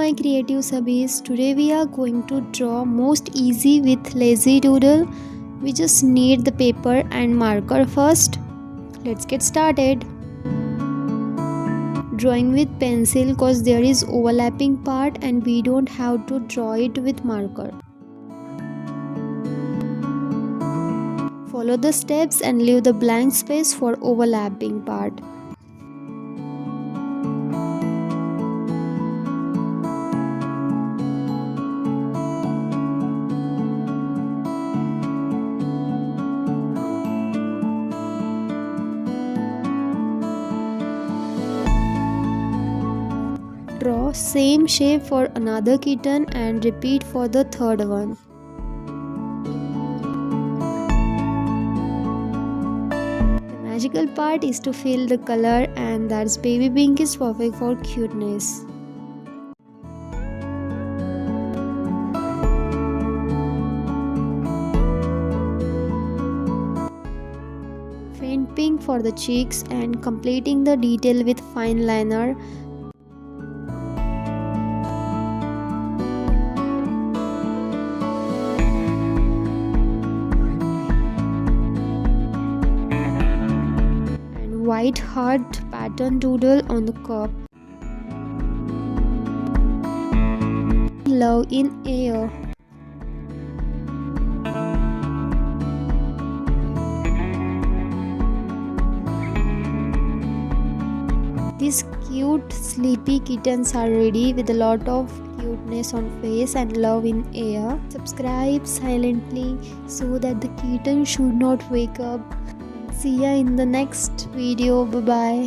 my creative subbies. Today we are going to draw most easy with lazy doodle. We just need the paper and marker first. Let's get started. Drawing with pencil cause there is overlapping part and we don't have to draw it with marker. Follow the steps and leave the blank space for overlapping part. Draw same shape for another kitten and repeat for the third one. The magical part is to fill the color, and that's baby pink is perfect for cuteness. Faint pink for the cheeks and completing the detail with fine liner. White heart pattern doodle on the cup. Love in air. These cute sleepy kittens are ready with a lot of cuteness on face and love in air. Subscribe silently so that the kitten should not wake up. See ya in the next video. Bye bye.